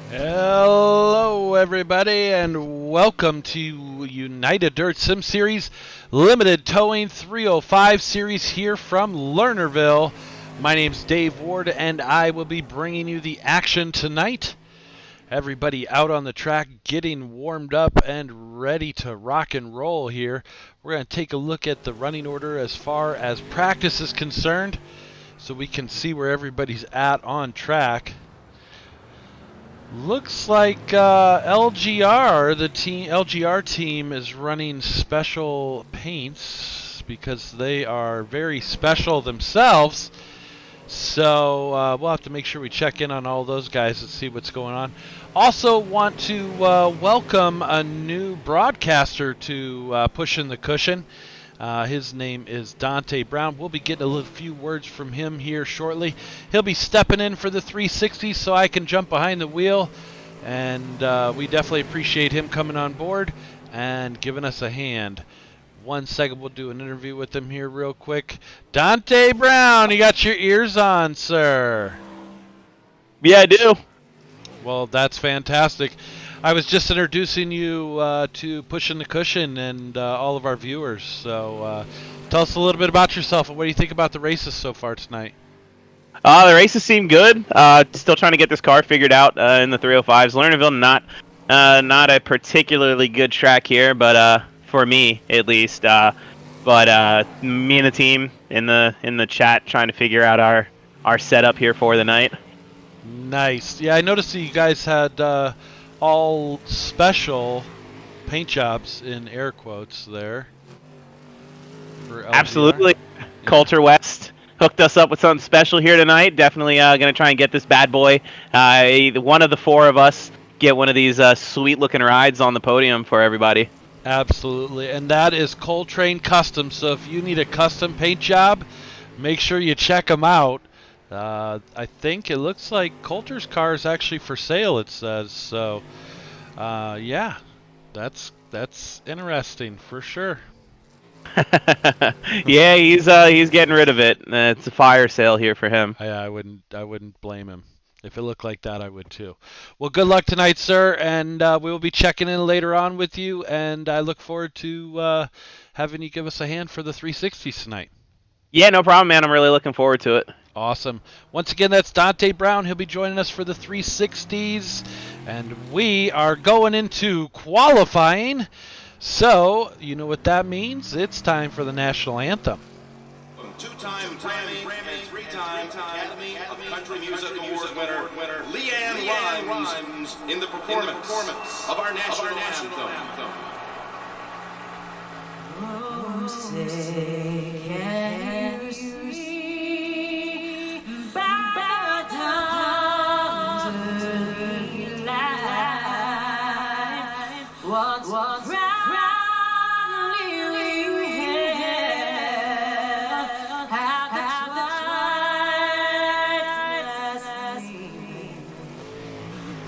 Hello everybody and welcome to United Dirt Sim Series Limited Towing 305 series here from Lernerville. My name's Dave Ward and I will be bringing you the action tonight. Everybody out on the track getting warmed up and ready to rock and roll here. We're going to take a look at the running order as far as practice is concerned so we can see where everybody's at on track. Looks like LGR team is running special paints because they are very special themselves. So we'll have to make sure we check in on all those guys and see what's going on. Also want to welcome a new broadcaster to Pushing the Cushion. His name is Dante Brown. We'll be getting a few words from him here shortly. He'll be stepping in for the 360 so I can jump behind the wheel. And we definitely appreciate him coming on board and giving us a hand. 1 second, we'll do an interview with him here real quick. Dante Brown, you got your ears on, sir. Yeah, I do. Well, that's fantastic. I was just introducing you to Pushing the Cushion and all of our viewers. So tell us a little bit about yourself and what do you think about the races so far tonight? The races seem good. Still trying to get this car figured out in the 305s. Lernerville, not a particularly good track here, but for me at least. But me and the team in the chat trying to figure out our setup here for the night. Nice. Yeah, I noticed that you guys had all special paint jobs in air quotes there. For LGR. Absolutely. Yeah. Culture West hooked us up with something special here tonight. Definitely going to try and get this bad boy. One of the four of us get one of these sweet-looking rides on the podium for everybody. Absolutely, and that is Coltrane Custom. So if you need a custom paint job, make sure you check them out. I think it looks like Coulter's car is actually for sale, it says. So, yeah, that's interesting for sure. Yeah, he's getting rid of it. It's a fire sale here for him. I wouldn't blame him. If it looked like that, I would too. Well, good luck tonight, sir, and we will be checking in later on with you. And I look forward to having you give us a hand for the 360s tonight. Yeah, no problem, man. I'm really looking forward to it. Awesome. Once again, that's Dante Brown. He'll be joining us for the 360s, and we are going into qualifying. So, you know what that means? It's time for the national anthem. Two-time Grammy and three-time Academy of Country Music Award winner Leanne Rimes in the performance of our national anthem. Oh, say can you see by dawn's early light what proudly we hailed how the twilight's gleaming,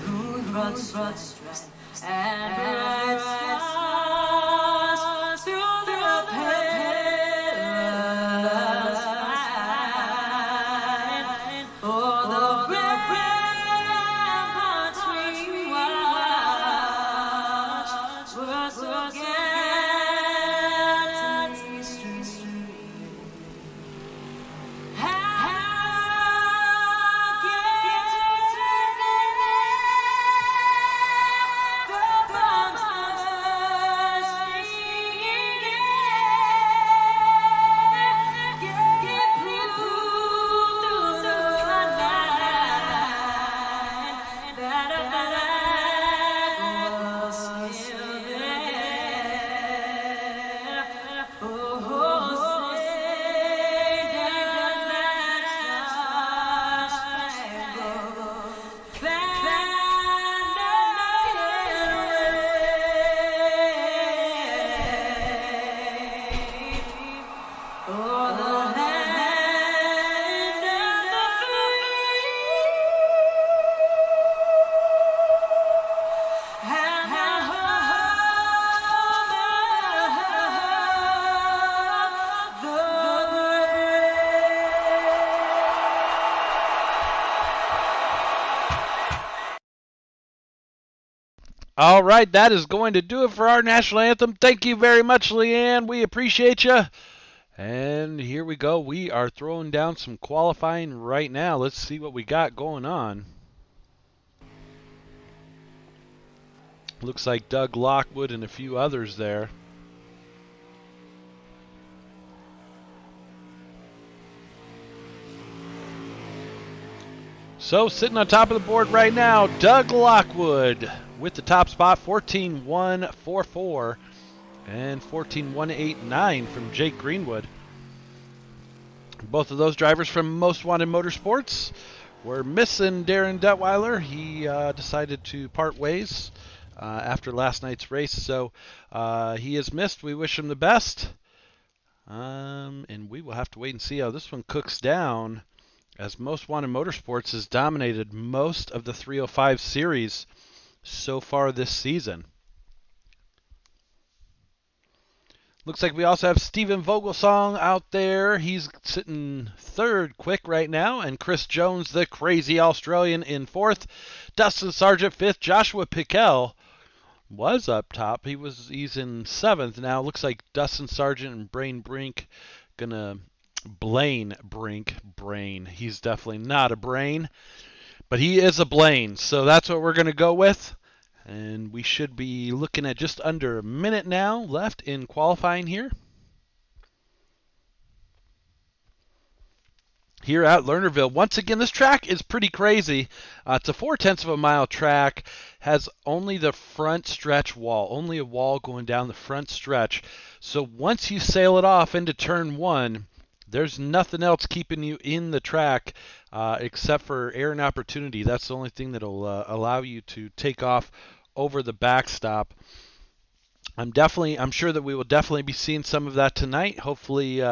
who brought strength and bright stars through the perilous fight. Oh, the ramparts we watched were so gallantly streaming. How can All right, that is going to do it for our national anthem. Thank you very much, Leanne. We appreciate you. And here we go. We are throwing down some qualifying right now. Let's see what we got going on. Looks like Doug Lockwood and a few others there. So sitting on top of the board right now, Doug Lockwood with the top spot, 14.144 and 14.189 from Jake Greenwood. Both of those drivers from Most Wanted Motorsports. We're missing Darren Detweiler. He decided to part ways after last night's race, so he is missed. We wish him the best, and we will have to wait and see how this one cooks down, as Most Wanted Motorsports has dominated most of the 305 series so far this season. Looks like we also have Steven Vogelsong out there. He's sitting third quick right now, and Chris Jones, the crazy Australian, in fourth. Dustin Sargent fifth. Joshua Piquel was up top. He's in seventh now. Looks like Dustin Sargent and Blaine Brink Brain. He's definitely not a brain, but he is a Blaine, so that's what we're going to go with. And we should be looking at just under a minute now left in qualifying here. Here at Lernerville. Once again, this track is pretty crazy. It's a 0.4 of a mile track, has only the front stretch wall, only a wall going down the front stretch. So once you sail it off into turn one, there's nothing else keeping you in the track except for air and opportunity. That's the only thing that'll allow you to take off over the backstop. I'm sure that we will definitely be seeing some of that tonight. Hopefully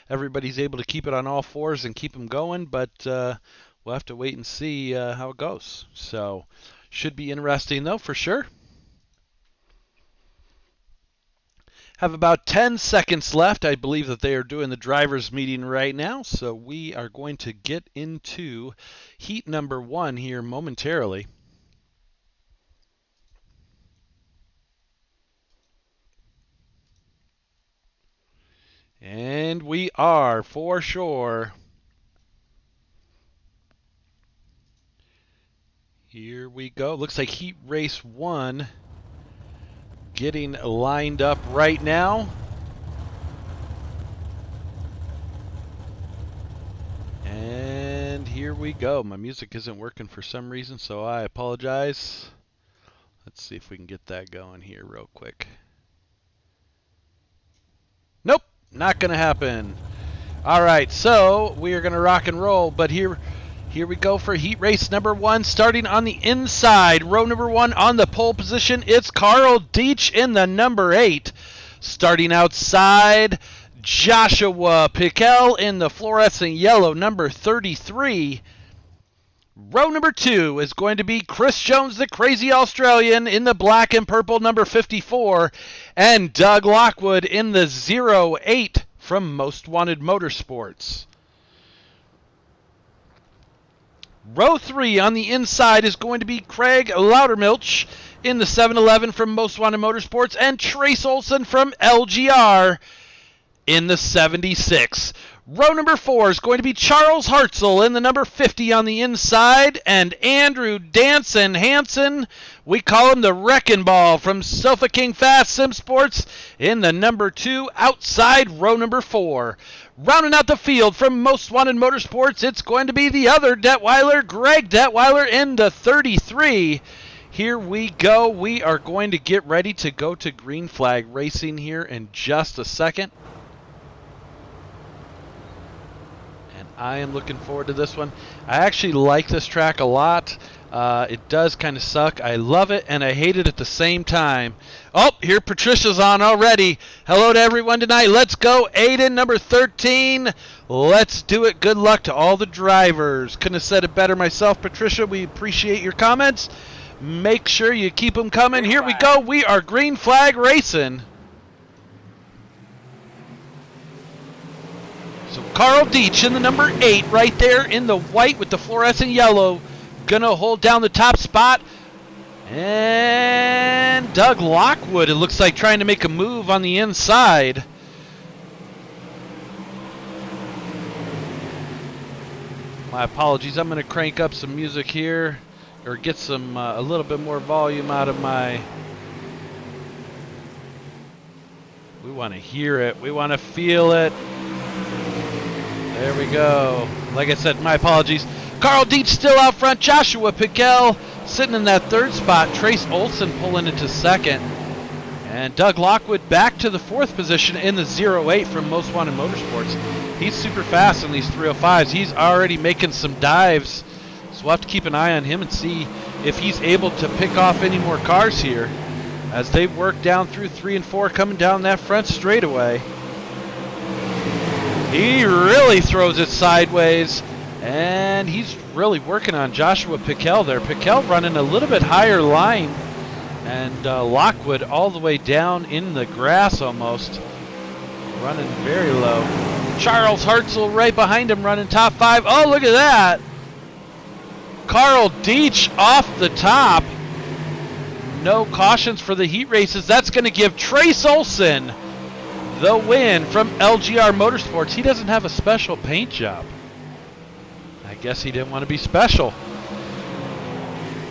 everybody's able to keep it on all fours and keep them going, but we'll have to wait and see how it goes. So should be interesting though, for sure. Have about 10 seconds left. I believe that they are doing the drivers' meeting right now, so we are going to get into heat number one here momentarily. And we are, for sure. Here we go. Looks like heat race one getting lined up right now. And here we go. My music isn't working for some reason, so I apologize. Let's see if we can get that going here real quick. Nope, not going to happen. All right, so we are going to rock and roll, but here we go for heat race number one, starting on the inside. Row number one on the pole position, it's Carl Deitch in the number 8. Starting outside, Joshua Piquel in the fluorescent yellow number 33. Row number 2 is going to be Chris Jones, the crazy Australian, in the black and purple number 54, and Doug Lockwood in the 08 from Most Wanted Motorsports. Row 3 on the inside is going to be Craig Loudermilch in the 711 from Most Wanted Motorsports, and Trace Olson from LGR in the 76. Row number 4 is going to be Charles Hartzell in the number 50 on the inside, and Andrew Danson Hansen, we call him the Wrecking Ball, from Sofa King Fast Sim Sports in the number 2 outside row number 4. Rounding out the field from Most Wanted Motorsports, it's going to be the other Detweiler, Greg Detweiler, in the 33. Here we go. We are going to get ready to go to green flag racing here in just a second. And I am looking forward to this one. I actually like this track a lot. It does kind of suck. I love it and I hate it at the same time. Oh, here Patricia's on already. Hello to everyone tonight. Let's go. Aiden, number 13. Let's do it. Good luck to all the drivers. Couldn't have said it better myself, Patricia. We appreciate your comments. Make sure you keep them coming. Here we go. We are green flag racing. So Carl Deitch in the number 8 right there in the white with the fluorescent yellow. Gonna hold down the top spot. And Doug Lockwood, it looks like, trying to make a move on the inside. My apologies. I'm going to crank up some music here, or get some a little bit more volume out of my... We want to hear it. We want to feel it. There we go. Like I said, my apologies. Carl Dietz still out front. Joshua Piquel sitting in that third spot. Trace Olson pulling into second. And Doug Lockwood back to the fourth position in the 08 from Most Wanted Motorsports. He's super fast in these 305s. He's already making some dives. So we'll have to keep an eye on him and see if he's able to pick off any more cars here as they work down through 3 and 4, coming down that front straightaway. He really throws it sideways, and he's really working on Joshua Piquel there. Piquel running a little bit higher line, and Lockwood all the way down in the grass almost, running very low. Charles Hartzell right behind him running top 5. Oh, look at that. Carl Dietz off the top. No cautions for the heat races. That's going to give Trace Olson the win from LGR Motorsports. He doesn't have a special paint job. I guess he didn't want to be special.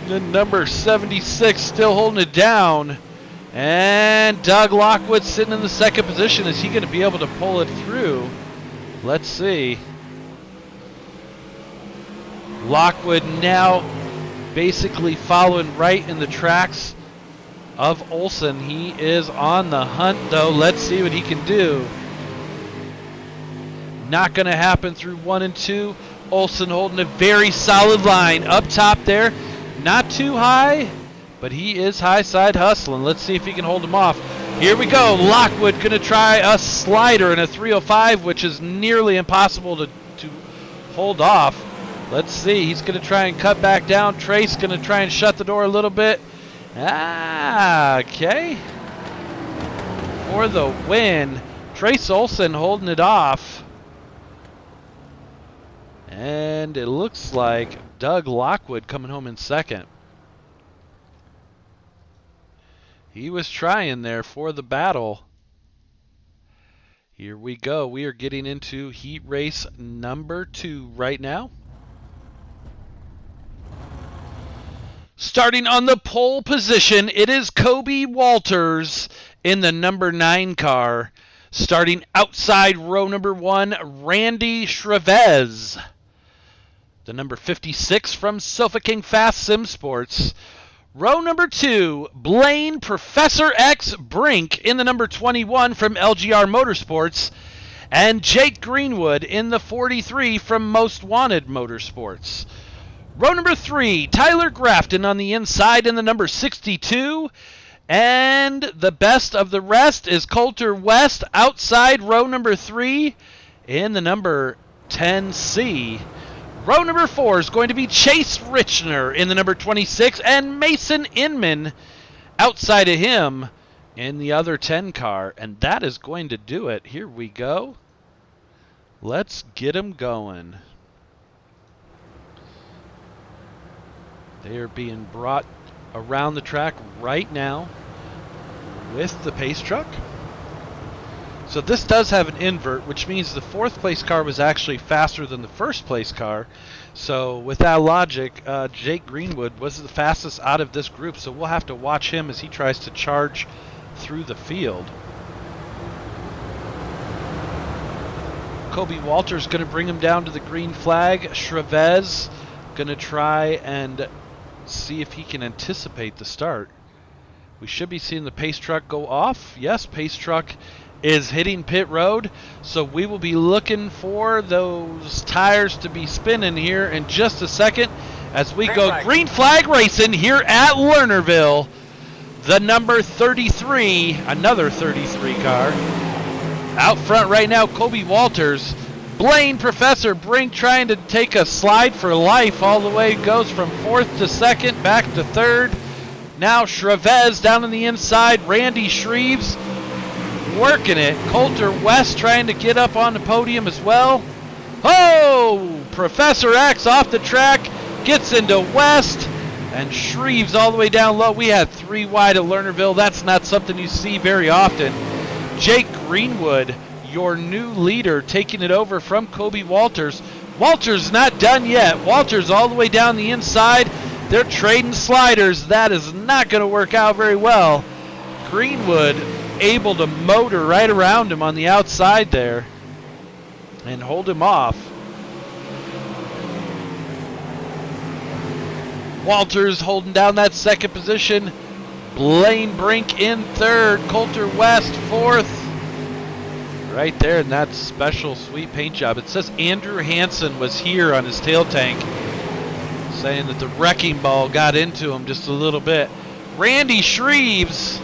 Then number 76 still holding it down. And Doug Lockwood sitting in the second position. Is he going to be able to pull it through? Let's see. Lockwood now basically following right in the tracks of Olson. He is on the hunt, though. Let's see what he can do. Not going to happen through 1 and 2. Olson holding a very solid line up top there. Not too high, but he is high side hustling. Let's see if he can hold him off. Here we go. Lockwood going to try a slider in a 305, which is nearly impossible to hold off. Let's see. He's going to try and cut back down. Trace going to try and shut the door a little bit. Okay. For the win. Trace Olson holding it off. And it looks like Doug Lockwood coming home in second. He was trying there for the battle. Here we go. We are getting into heat race number 2 right now. Starting on the pole position, it is Kobe Walters in the number 9 car. Starting outside row number 1, Randy Chavez. The number 56 from Sofa King Fast Sim Sports. Row number 2, Blaine Professor X Brink in the number 21 from LGR Motorsports. And Jake Greenwood in the 43 from Most Wanted Motorsports. Row number 3, Tyler Grafton on the inside in the number 62. And the best of the rest is Coulter West outside row number 3 in the number 10C. Row number 4 is going to be Chase Richner in the number 26 and Mason Inman outside of him in the other 10 car. And that is going to do it. Here we go. Let's get them going. They are being brought around the track right now with the pace truck. So this does have an invert, which means the 4th place car was actually faster than the 1st place car. So with that logic, Jake Greenwood was the fastest out of this group. So we'll have to watch him as he tries to charge through the field. Kobe Walters going to bring him down to the green flag. Chavez going to try and see if he can anticipate the start. We should be seeing the pace truck go off. Yes, pace truck is hitting pit road. So we will be looking for those tires to be spinning here in just a second as we go green flag racing here at Lernerville. The number 33, another 33 car. Out front right now, Kobe Walters. Blaine Professor Brink trying to take a slide for life all the way. Goes from 4th to 2nd, back to 3rd. Now Chavez down on the inside. Randy Shreves working it. Coulter West trying to get up on the podium as well. Oh! Professor X off the track. Gets into West. And Shreves all the way down low. We had 3 wide at Lernerville. That's not something you see very often. Jake Greenwood, your new leader, taking it over from Kobe Walters. Walters not done yet. Walters all the way down the inside. They're trading sliders. That is not going to work out very well. Greenwood able to motor right around him on the outside there and hold him off. Walters holding down that second position. Blaine Brink in third. Coulter West fourth. Right there in that special sweet paint job. It says Andrew Hansen was here on his tail tank, saying that the wrecking ball got into him just a little bit. Randy Shreves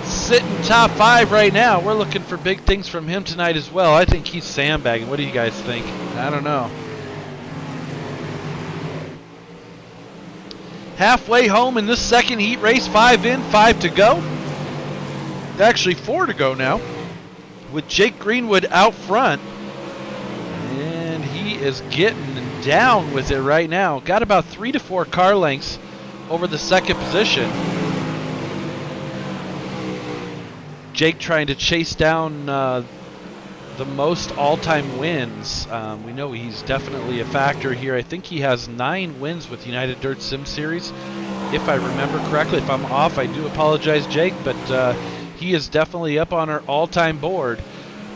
sitting top 5 right now. We're looking for big things from him tonight as well. I think he's sandbagging. What do you guys think? I don't know. Halfway home in this second heat race. 5 in, 5 to go. Actually 4 to go now, with Jake Greenwood out front. And he is getting down with it right now. Got about 3 to 4 car lengths over the second position. Jake trying to chase down the most all-time wins. We know he's definitely a factor here. I think he has 9 wins with United Dirt Sim Series, if I remember correctly. If I'm off, I do apologize, Jake, but he is definitely up on our all-time board.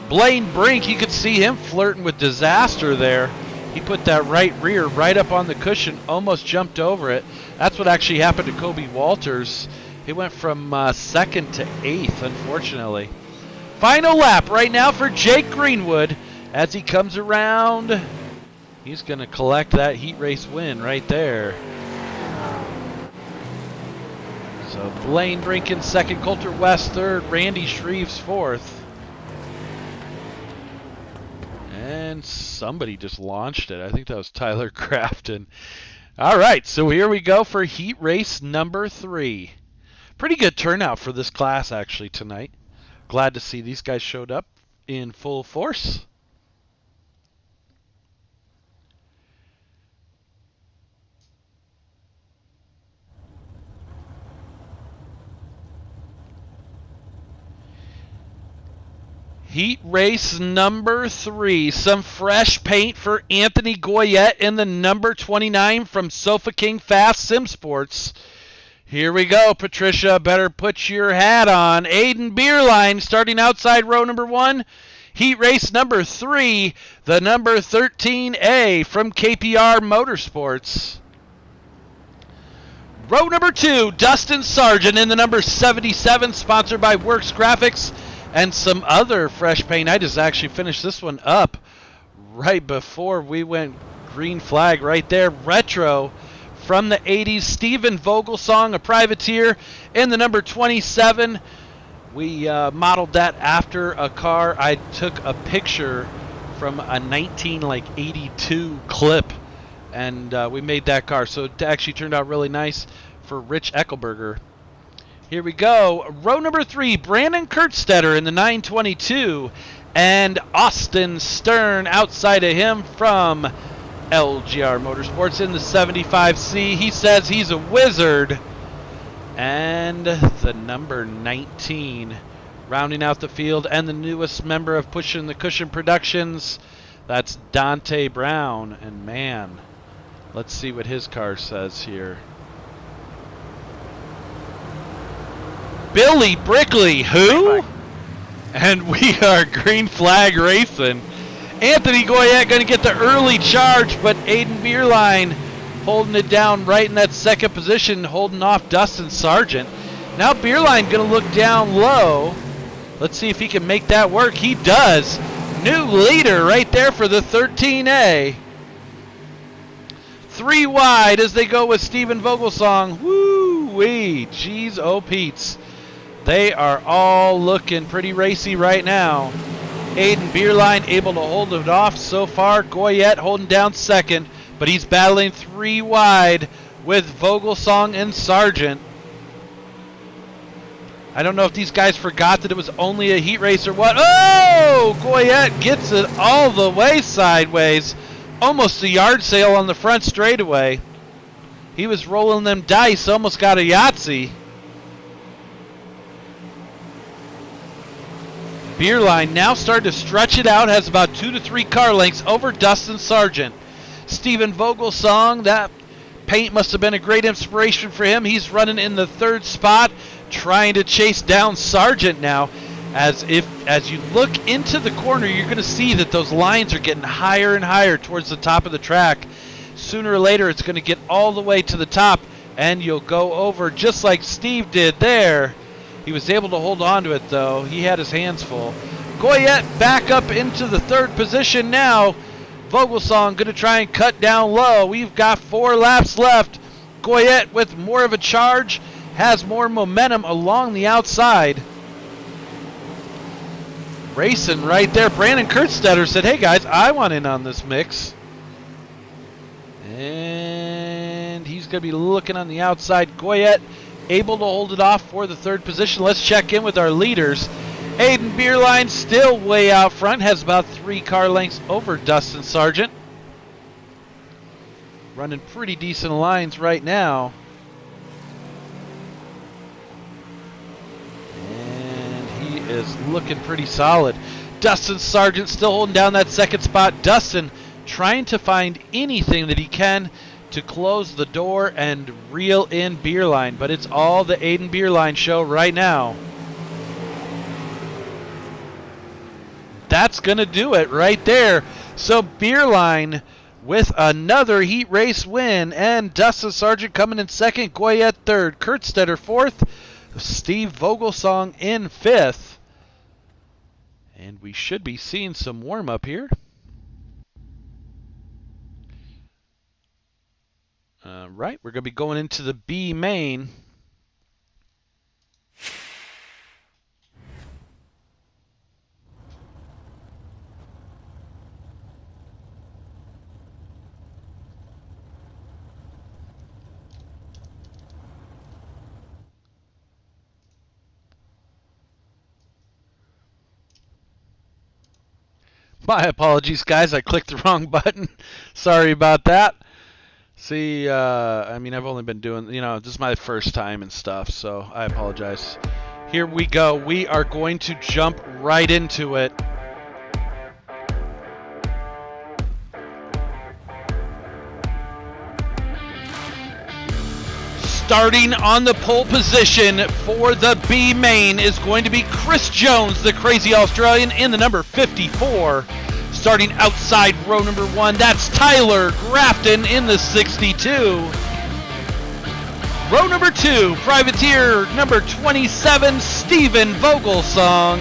Blaine Brink, you could see him flirting with disaster there. He put that right rear right up on the cushion, almost jumped over it. That's what actually happened to Kobe Walters. He went from 2nd to 8th, unfortunately. Final lap right now for Jake Greenwood as he comes around. He's going to collect that heat race win right there. So Blaine Brink in 2nd, Coulter West 3rd, Randy Shreves 4th. And somebody just launched it. I think that was Tyler Crafton. All right, so here we go for heat race number 3. Pretty good turnout for this class actually tonight. Glad to see these guys showed up in full force. Heat race number 3. Some fresh paint for Anthony Goyette in the number 29 from Sofa King Fast Sim Sports. Here we go, Patricia. Better put your hat on. Aiden Beerline starting outside row number 1. Heat race number 3, the number 13A from KPR Motorsports. Row number 2, Dustin Sargent in the number 77, sponsored by Works Graphics and some other fresh paint. I just actually finished this one up right before we went green flag right there. Retro from the 80s, Steven Vogelsong, a privateer, in the number 27. We modeled that after a car. I took a picture from a 1982 clip, and we made that car. So it actually turned out really nice for Rich Eckelberger. Here we go. Row number 3, Brandon Kurtstetter in the 922, and Austin Stern outside of him from LGR Motorsports in the 75C. He says he's a wizard. And the number 19 rounding out the field, and the newest member of Pushing the Cushion Productions, that's Dante Brown. And man, let's see what his car says here. Billy Brickley, who? And we are green flag racing. Anthony Goyette going to get the early charge, but Aiden Beerline holding it down right in that second position, holding off Dustin Sargent. Now Beerline going to look down low. Let's see if he can make that work. He does. New leader right there for the 13A. 3 wide as they go with Steven Vogelsong. Woo-wee. Jeez, oh Pete's. They are all looking pretty racy right now. Aiden Beerline able to hold it off so far. Goyette holding down second, but he's battling 3 wide with Vogelsong and Sargent. I don't know if these guys forgot that it was only a heat race or what. Oh! Goyette gets it all the way sideways. Almost a yard sale on the front straightaway. He was rolling them dice, almost got a Yahtzee. Beerline now starting to stretch it out, has about 2 to 3 car lengths over Dustin Sargent. Stephen Vogelsong, that paint must have been a great inspiration for him. He's running in the 3rd spot, trying to chase down Sargent now. As you look into the corner, you're going to see that those lines are getting higher and higher towards the top of the track. Sooner or later, it's going to get all the way to the top, and you'll go over just like Steve did there. He was able to hold on to it, though. He had his hands full. Goyette back up into the 3rd position now. Vogelsong going to try and cut down low. We've got 4 laps left. Goyette with more of a charge, has more momentum along the outside. Racing right there. Brandon Kurtstetter said, hey guys, I want in on this mix. And he's going to be looking on the outside. Goyette able to hold it off for the 3rd position. Let's check in with our leaders. Aiden Beerline still way out front, has about 3 car lengths over Dustin Sargent. Running pretty decent lines right now. And he is looking pretty solid. Dustin Sargent still holding down that 2nd spot. Dustin trying to find anything that he can to close the door and reel in Beerline, but it's all the Aiden Beerline show right now. That's going to do it right there. So Beerline with another heat race win, and Dustin Sargent coming in 2nd, Goyette 3rd, Kurtstetter 4th, Steve Vogelsong in 5th. And we should be seeing some warm-up here. Right, we're going to be going into the B main. My apologies, guys. I clicked the wrong button. Sorry about that. See, I mean, I've only been doing, this is my first time and stuff, so I apologize. Here we go. We are going to jump right into it. Starting on the pole position for the B main is going to be Chris Jones, the crazy Australian, in the number 54. Starting outside row number 1, that's Tyler Grafton in the 62. Row number 2, privateer number 27, Stephen Vogelsong.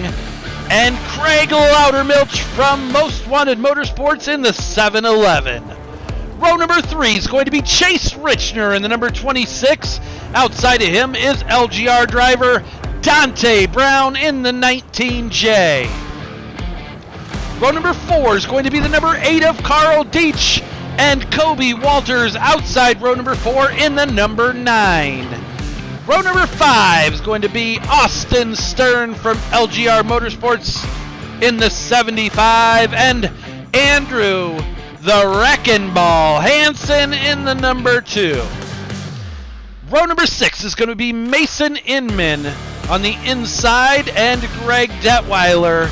And Craig Loudermilch from Most Wanted Motorsports in the 711. Row number 3 is going to be Chase Richner in the number 26. Outside of him is LGR driver Dante Brown in the 19J. Row number 4 is going to be the number 8 of Carl Deitch and Kobe Walters outside row number 4 in the number 9. Row number 5 is going to be Austin Stern from LGR Motorsports in the 75 and Andrew the Wrecking Ball Hansen in the number 2. Row number 6 is going to be Mason Inman on the inside and Greg Detweiler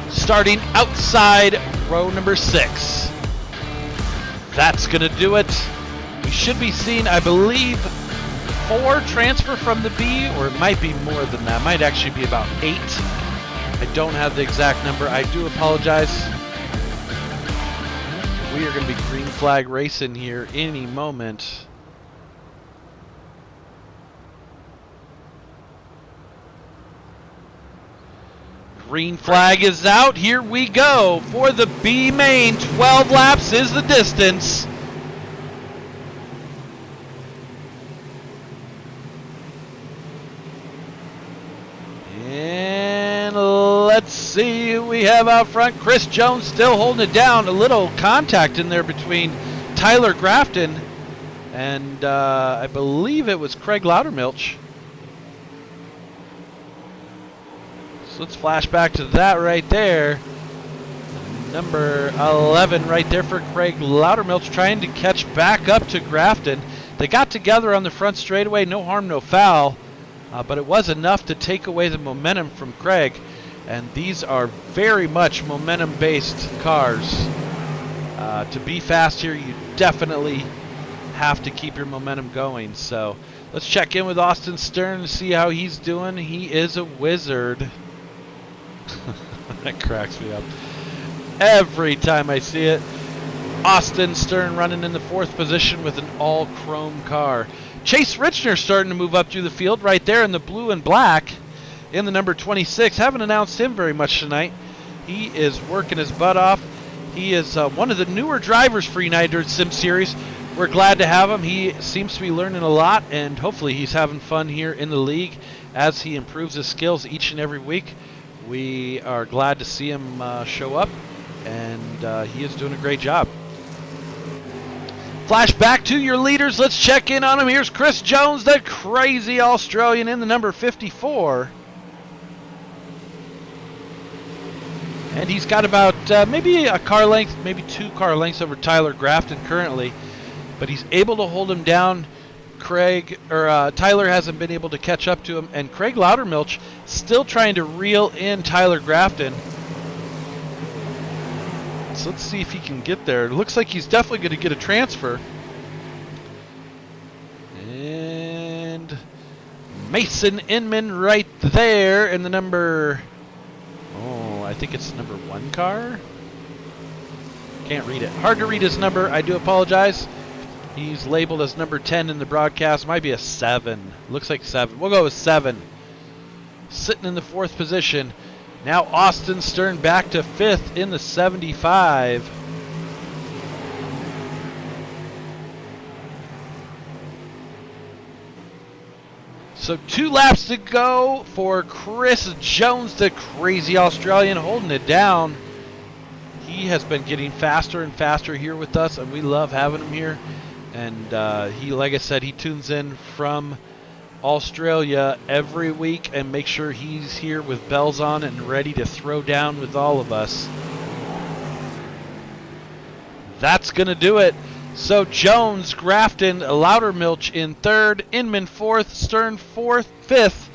starting outside row number 6. That's going to do it. We should be seeing, I believe, 4 transfer from the B, or it might be more than that. It might actually be about 8. I don't have the exact number. I do apologize. We are going to be green flag racing here any moment. Green flag is out. Here we go for the B main. 12 laps is the distance. And let's see who we have out front. Chris Jones still holding it down. A little contact in there between Tyler Grafton and I believe it was Craig Loudermilch. So let's flash back to that right there. Number 11 right there for Craig Loudermilch, trying to catch back up to Grafton. They got together on the front straightaway, no harm, no foul, but it was enough to take away the momentum from Craig. And these are very much momentum-based cars. To be fast here, you definitely have to keep your momentum going. So let's check in with Austin Stern and see how he's doing. He is a wizard. That cracks me up every time I see it. Austin Stern running in the 4th position with an all-chrome car. Chase Richner starting to move up through the field right there in the blue and black in the number 26. Haven't announced him very much tonight. He is working his butt off. He is one of the newer drivers for United Sim Series. We're glad to have him. He seems to be learning a lot, and hopefully he's having fun here in the league as he improves his skills each and every week. We are glad to see him show up, and he is doing a great job. Flash back to your leaders. Let's check in on him. Here's Chris Jones, the crazy Australian in the number 54. And he's got about maybe a car length, maybe 2 car lengths over Tyler Grafton currently. But he's able to hold him down. Tyler hasn't been able to catch up to him. And Craig Loudermilch still trying to reel in Tyler Grafton. So let's see if he can get there. It looks like he's definitely going to get a transfer. And Mason Inman right there in the number... Oh, I think it's number 1 car. Can't read it. Hard to read his number. I do apologize. He's labeled as number 10 in the broadcast. Might be a 7. Looks like 7. We'll go with 7. Sitting in the 4th position. Now Austin Stern back to 5th in the 75. So 2 laps to go for Chris Jones, the crazy Australian, holding it down. He has been getting faster and faster here with us, and we love having him here. And he, like I said, he tunes in from Australia every week and make sure he's here with bells on and ready to throw down with all of us. That's going to do it. So Jones, Grafton, Loudermilch in 3rd, Inman 4th, Stern 4th, 5th,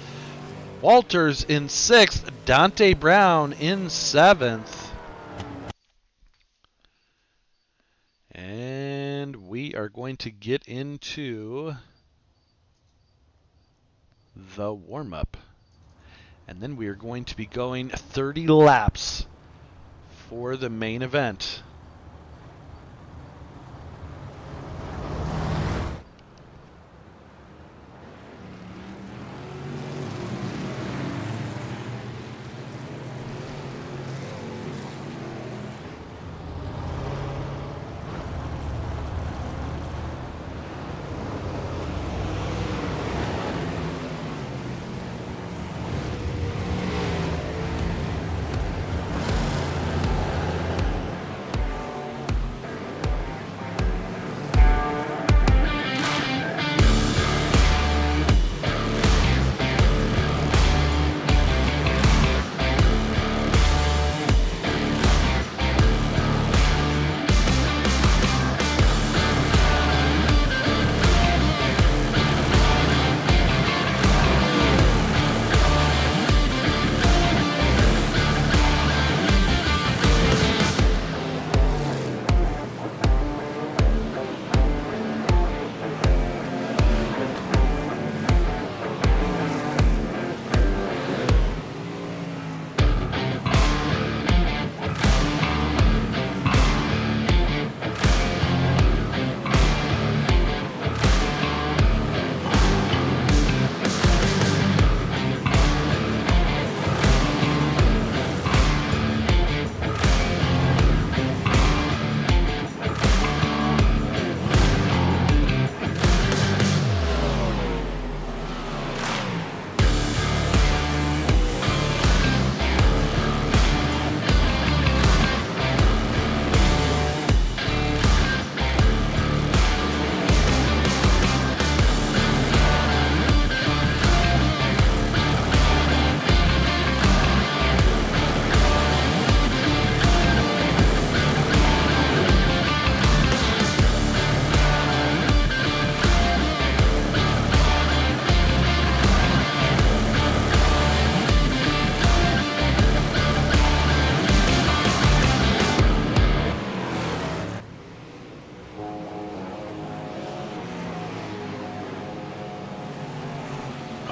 Walters in 6th, Dante Brown in 7th. And we are going to get into the warm-up. And then we are going to be going 30 laps for the main event.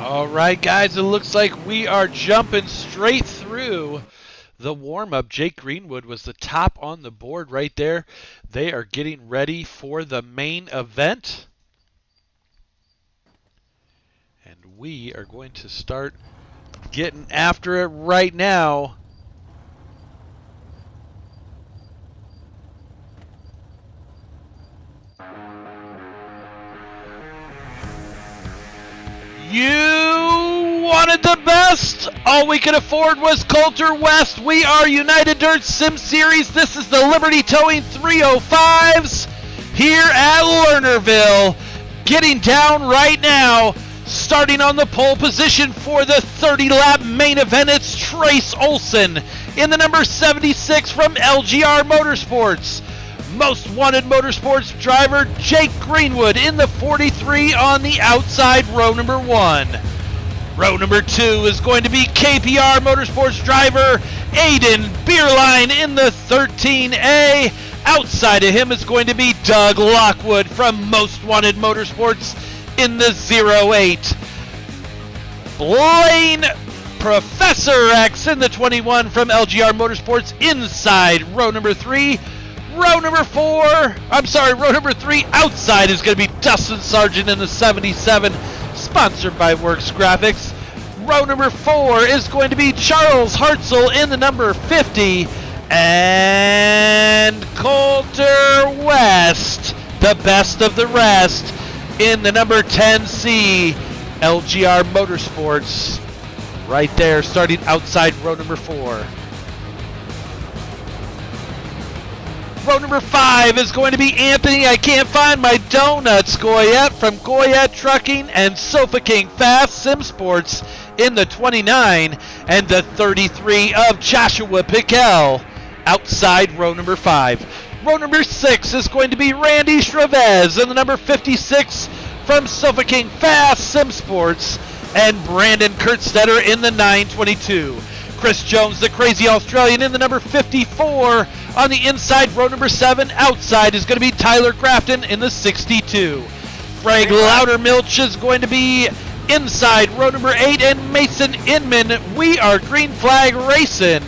All right, guys, it looks like we are jumping straight through the warm-up. Jake Greenwood was the top on the board right there. They are getting ready for the main event. And we are going to start getting after it right now. You wanted the best. All we could afford was Coulter West. We are United Dirt Sim Series. This is the Liberty Towing 305s here at Lernerville. Getting down right now. Starting on the pole position for the 30-lap main event, it's Trace Olson in the number 76 from LGR Motorsports. Most Wanted Motorsports driver Jake Greenwood in the 43 on the outside, row number 1. Row number 2 is going to be KPR Motorsports driver Aiden Beerline in the 13A. Outside of him is going to be Doug Lockwood from Most Wanted Motorsports in the 08. Blaine Professor X in the 21 from LGR Motorsports inside row number 3. Row number 3 outside is going to be Dustin Sargent in the 77, sponsored by Works Graphics. Row number 4 is going to be Charles Hartzell in the number 50, and Coulter West, the best of the rest, in the number 10C, LGR Motorsports, right there, starting outside row number 4. Row number 5 is going to be Anthony, I can't find my donuts, Goyette from Goyette Trucking, and Sofa King Fast Sim Sports in the 29, and the 33 of Joshua Piquel, outside row number 5. Row number 6 is going to be Randy Chavez in the number 56 from Sofa King Fast Sim Sports, and Brandon Kurtstetter in the 922. Chris Jones, the crazy Australian, in the number 54 on the inside, row number 7. Outside is going to be Tyler Grafton in the 62. Frank Loudermilch is going to be inside row number 8, and Mason Inman. We are Green Flag Racing.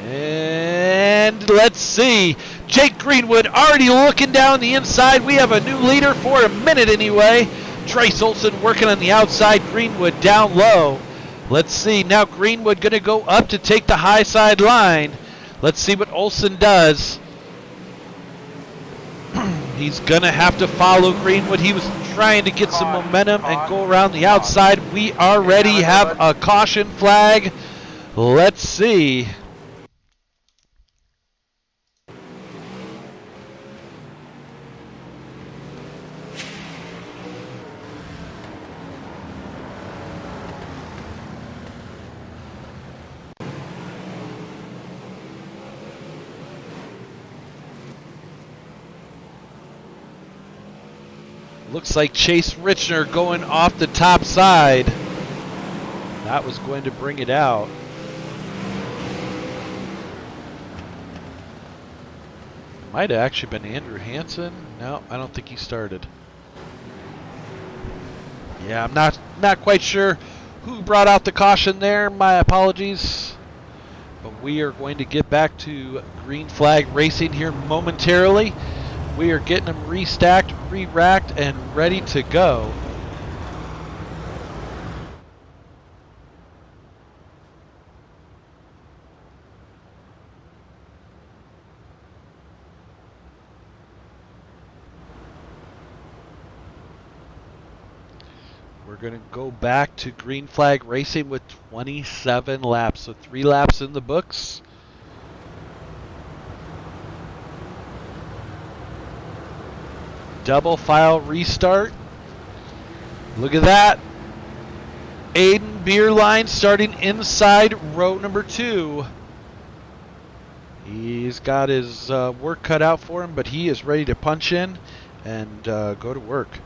And let's see. Jake Greenwood already looking down the inside. We have a new leader for a minute anyway. Trace Olson working on the outside. Greenwood down low. Let's see. Now Greenwood going to go up to take the high side line. Let's see what Olson does. He's going to have to follow Greenwood. He was trying to get some momentum and go around the outside. We already have a caution flag. Let's see. Looks like Chase Richner going off the top side. That was going to bring it out. Might have actually been Andrew Hansen. No, I don't think he started. Yeah, I'm not quite sure who brought out the caution there. My apologies. But we are going to get back to Green Flag Racing here momentarily. We are getting them restacked, re-racked, and ready to go. We're going to go back to Green Flag Racing with 27 laps, so 3 laps in the books. Double file restart. Look at that. Aiden Beerline starting inside row number 2. He's got his work cut out for him, but he is ready to punch in and go to work.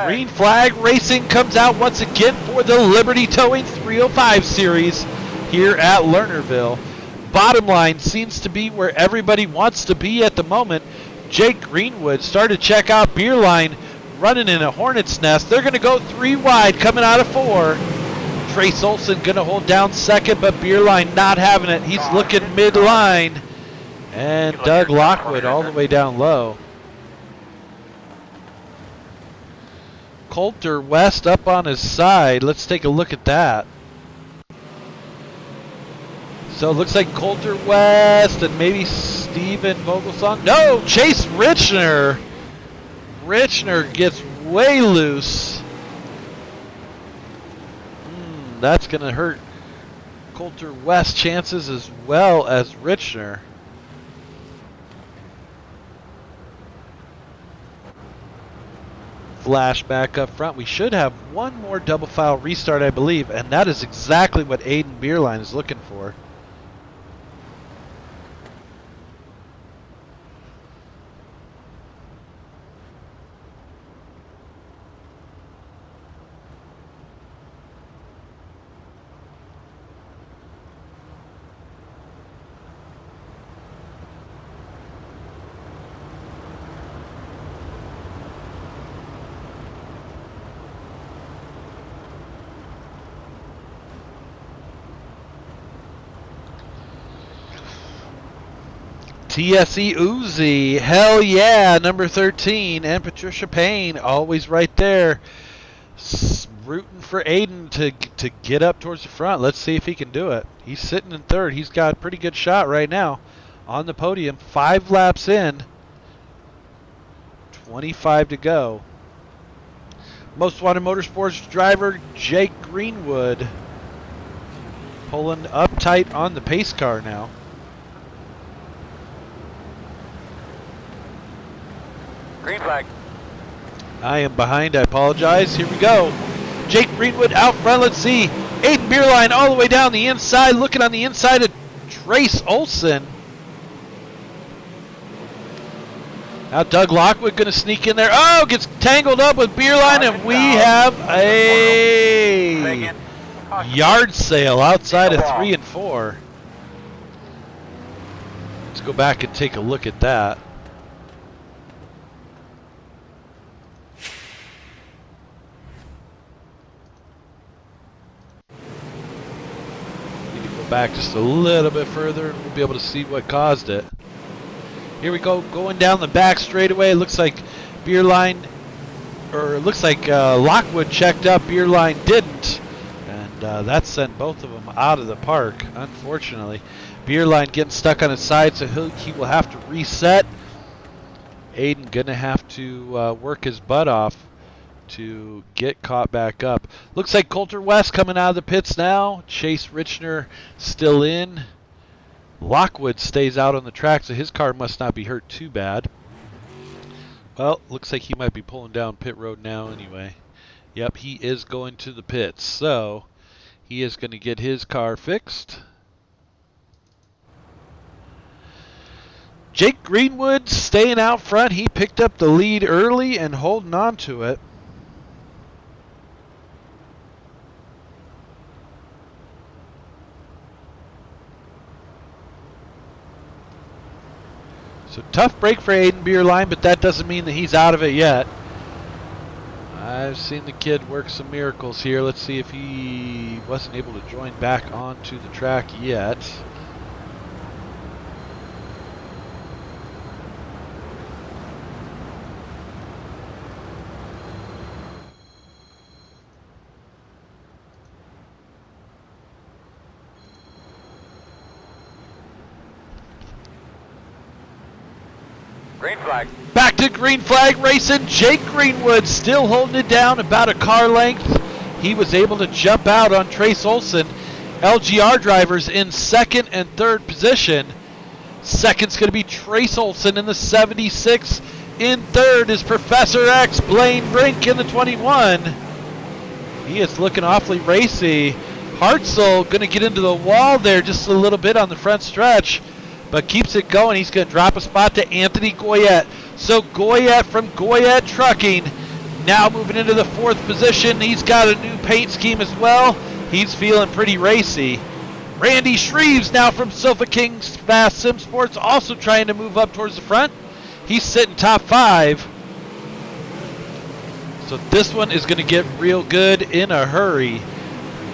Green flag racing comes out once again for the Liberty Towing 305 series here at Lernerville. Bottom line seems to be where everybody wants to be at the moment. Jake Greenwood started to check out Beerline running in a hornet's nest. They're going to go 3 wide coming out of 4. Trace Olson going to hold down second, but Beerline not having it. He's looking midline. And Doug Lockwood all the way down low. Coulter West up on his side. Let's take a look at that. So it looks like Coulter West and maybe Steven Vogelsong. No, Chase Richner. Richner gets way loose. That's going to hurt Coulter West chances as well as Richner. Flashback up front. We should have one more double file restart, I believe, and that is exactly what Aiden Beerline is looking for. TSE Uzi, hell yeah, number 13, and Patricia Payne, always right there, rooting for Aiden to get up towards the front. Let's see if he can do it. He's sitting in third. He's got a pretty good shot right now on the podium. 5 laps in, 25 to go. Most Wanted Motorsports driver Jake Greenwood pulling up tight on the pace car now. Green flag. I am behind. I apologize. Here we go. Jake Greenwood out front. Let's see. Aiden Beerline all the way down the inside. Looking on the inside of Trace Olson. Now Doug Lockwood going to sneak in there. Oh, gets tangled up with Beerline, and we have a yard sale outside of 3 and 4. Let's go back and take a look at that. Back just a little bit further and we'll be able to see what caused it. Here we go, going down the back straightaway. It looks like Beerline, or it looks like Lockwood checked up, Beerline didn't, and that sent both of them out of the park, unfortunately. Beerline getting stuck on his side, so he will have to reset. Aiden gonna have to work his butt off to get caught back up. Looks like Coulter West coming out of the pits now. Chase Richner still in. Lockwood stays out on the track, so his car must not be hurt too bad. Well, looks like he might be pulling down pit road now anyway. Yep, he is going to the pits, so he is going to get his car fixed. Jake Greenwood staying out front. He picked up the lead early and holding on to it. So tough break for Aiden Beerline, but that doesn't mean that he's out of it yet. I've seen the kid work some miracles here. Let's see if he wasn't able to join back onto the track yet. Green flag. Back to green flag racing. Jake Greenwood still holding it down about a car length. He was able to jump out on Trace Olson. LGR drivers in second and third position. Second's going to be Trace Olson in the 76. In third is Professor X, Blaine Brink in the 21. He is looking awfully racy. Hartzell going to get into the wall there just a little bit on the front stretch, but keeps it going. He's going to drop a spot to Anthony Goyette. So Goyette from Goyette Trucking now moving into the 4th position. He's got a new paint scheme as well. He's feeling pretty racy. Randy Shreves now from Sofa King's Fast Sim Sports, also trying to move up towards the front. He's sitting top 5. So this one is going to get real good in a hurry.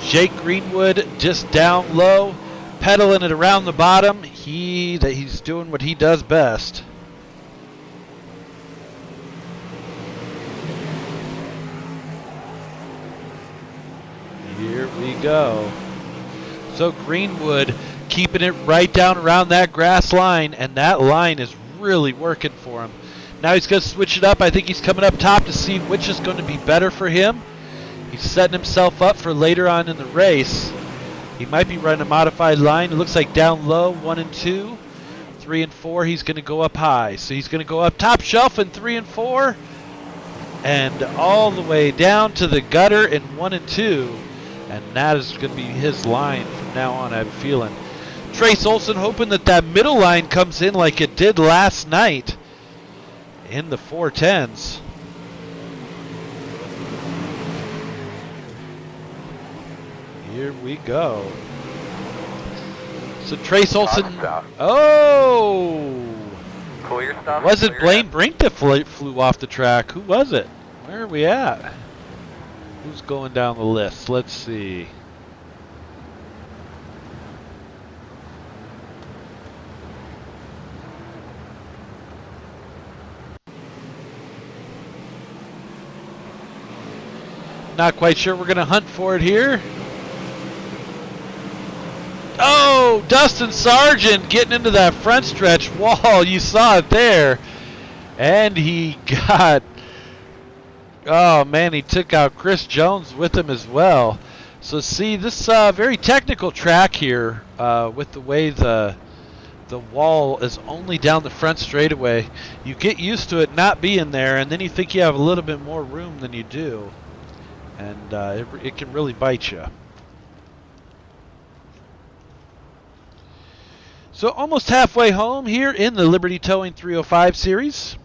Jake Greenwood just down low, pedaling it around the bottom. He's doing what he does best. Here we go. So Greenwood keeping it right down around that grass line, and that line is really working for him. Now he's going to switch it up. I think he's coming up top to see which is going to be better for him. He's setting himself up for later on in the race. He might be running a modified line. It looks like down low, 1 and 2. 3 and 4, he's going to go up high. So he's going to go up top shelf in 3 and 4. And all the way down to the gutter in 1 and 2. And that is going to be his line from now on, I have a feeling. Trace Olson hoping that that middle line comes in like it did last night in the 410s. Here we go. So Trace Olson. Oh! Clear stuff. Was it Blaine Brink that flew off the track? Who was it? Where are we at? Who's going down the list? Let's see. Not quite sure. We're going to hunt for it here. Oh, Dustin Sargent getting into that front stretch wall. You saw it there. And he got... Oh, man, he took out Chris Jones with him as well. So, see, this very technical track here with the way the wall is only down the front straightaway. You get used to it not being there, and then you think you have a little bit more room than you do. And it can really bite you. So almost halfway home here in the Liberty Towing 305 series.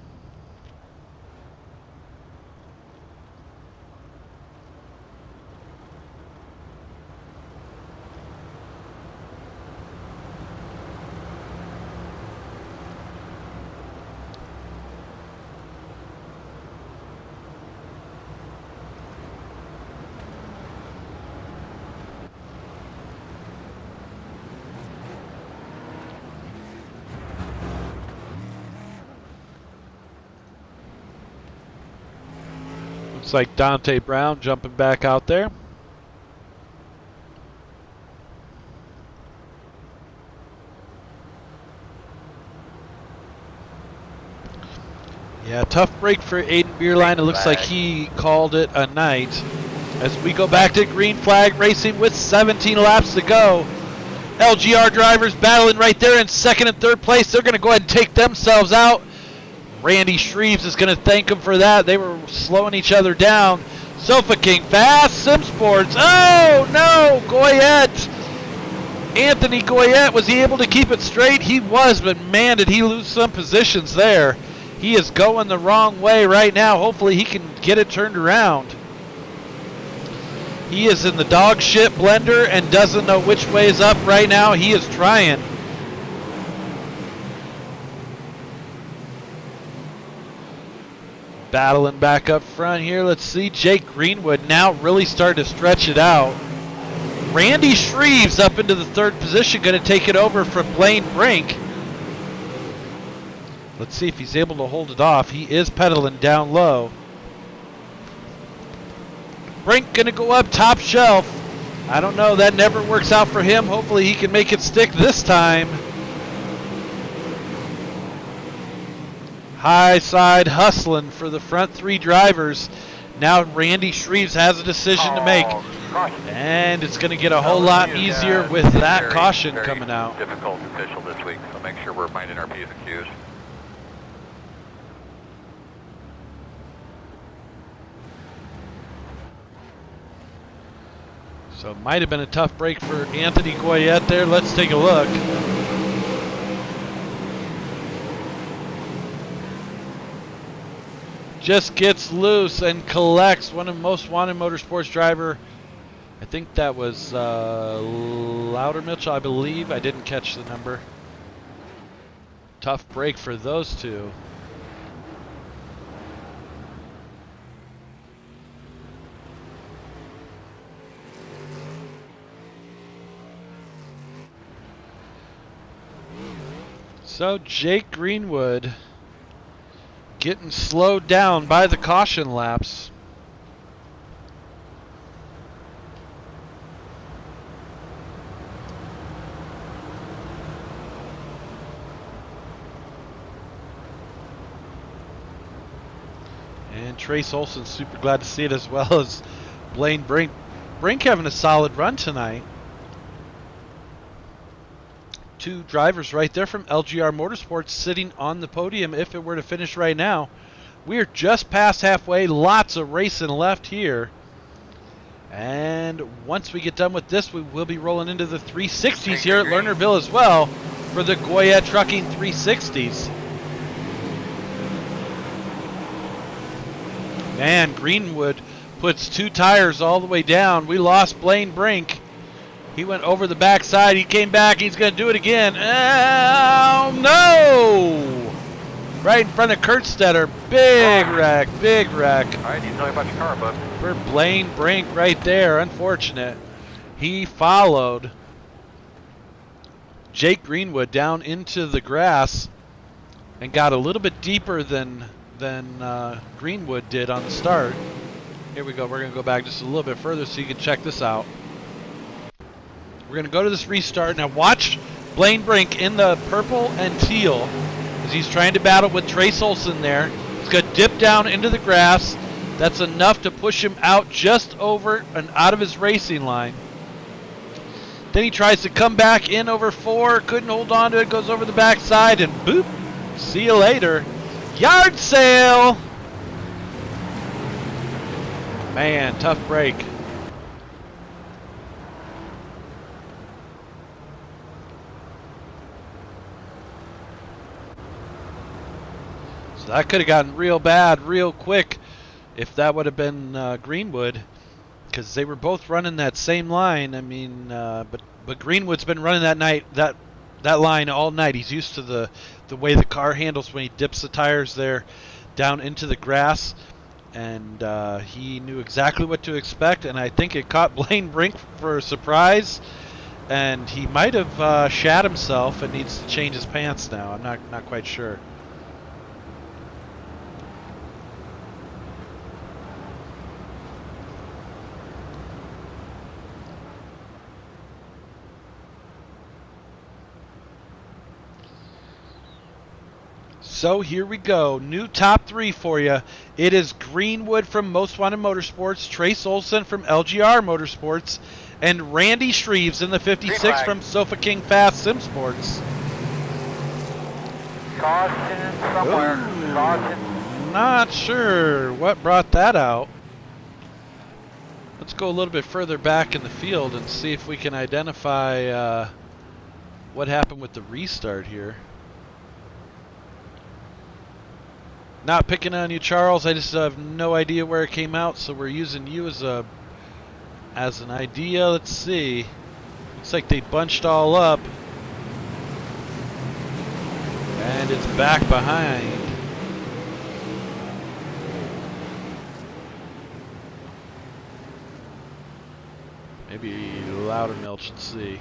Looks like Dante Brown jumping back out there. Yeah, tough break for Aiden Beerline. It looks like he called it a night. As we go back to green flag racing with 17 laps to go. LGR drivers battling right there in 2nd and 3rd place. They're going to go ahead and take themselves out. Randy Shreves is going to thank him for that. They were slowing each other down. Sofa King, Fast Sim Sports. Oh, no, Goyette. Anthony Goyette, was he able to keep it straight? He was, but man, did he lose some positions there. He is going the wrong way right now. Hopefully he can get it turned around. He is in the dog shit blender and doesn't know which way is up right now. He is trying. Battling back up front here. Let's see. Jake Greenwood now really starting to stretch it out. Randy Shreves up into the 3rd position, going to take it over from Blaine Brink. Let's see if he's able to hold it off. He is pedaling down low. Brink going to go up top shelf. I don't know. That never works out for him. Hopefully he can make it stick this time. High side hustling for the front 3 drivers. Now Randy Shreves has a decision to make. And it's going to get a whole lot easier with that caution coming out. Difficult official this week, so make sure we're minding our P's and Q's. So it might have been a tough break for Anthony Goyette there. Let's take a look. just gets loose and collects one of Most Wanted Motorsports driver. I think that was Loudermilch, I believe. I didn't catch the number. Tough break for those two. So Jake Greenwood getting slowed down by the caution laps. And Trace Olson's super glad to see it, as well as Blaine Brink. Brink having a solid run tonight. Two drivers right there from LGR Motorsports sitting on the podium if it were to finish right now. We're just past halfway. Lots of racing left here. And once we get done with this, we will be rolling into the 360s here at Lernerville as well for the Goya Trucking 360s. Man, Greenwood puts two tires all the way down. We lost Blaine Brink. He went over the backside. He came back. He's going to do it again. Oh, no! Right in front of Kurtstetter. Big wreck, big wreck. All right, need to tell you about your car, bud. For Blaine Brink right there. Unfortunate. He followed Jake Greenwood down into the grass and got a little bit deeper than Greenwood did on the start. Here we go. We're going to go back just a little bit further so you can check this out. We're going to go to this restart. Now watch Blaine Brink in the purple and teal as he's trying to battle with Trace Olson there. He's going to dip down into the grass. That's enough to push him out just over and out of his racing line. Then he tries to come back in over 4. Couldn't hold on to it. Goes over the backside and boop. See you later. Yard sale. Man, tough break. So that could have gotten real bad real quick if that would have been Greenwood, because they were both running that same line. I mean, but Greenwood's been running that line all night. He's used to the way the car handles when he dips the tires there down into the grass, and he knew exactly what to expect. And I think it caught Blaine Brink for a surprise, and he might have shat himself and needs to change his pants now. I'm not quite sure. So here we go. New top 3 for you. It is Greenwood from Most Wanted Motorsports, Trace Olson from LGR Motorsports, and Randy Shreves in the 56 from Sofa King Fast Sim Sports. Caution somewhere. Ooh. Caution. Not sure what brought that out. Let's go a little bit further back in the field and see if we can identify what happened with the restart here. Not picking on you, Charles. I just have no idea where it came out, so we're using you as an idea. Let's see. Looks like they bunched all up, and it's back behind. Maybe Loudermilch. Let's see.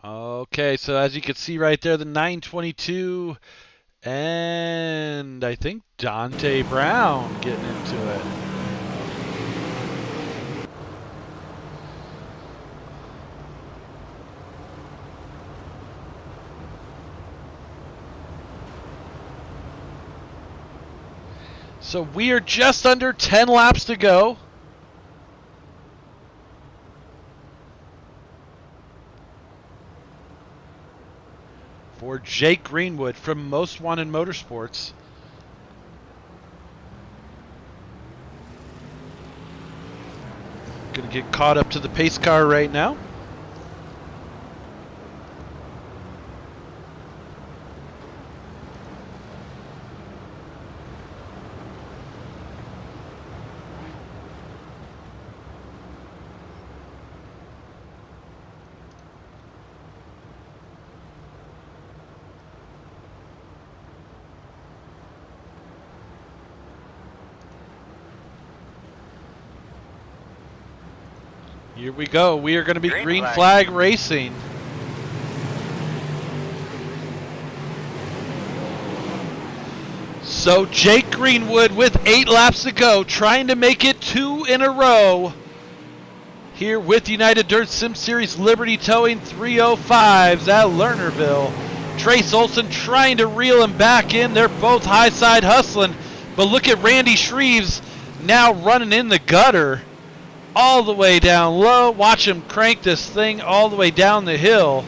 Okay, so as you can see right there, the 922, and I think Dante Brown getting into it. So we are just under 10 laps to go. For Jake Greenwood from Most Wanted Motorsports. Gonna get caught up to the pace car right now. Here we go. We are going to be green flag racing. So Jake Greenwood with 8 laps to go, trying to make it 2 in a row here with United Dirt Sim Series Liberty Towing 305s at Lernerville. Trace Olson trying to reel him back in. They're both high side hustling, but look at Randy Shreves now running in the gutter all the way down low. Watch him crank this thing all the way down the hill.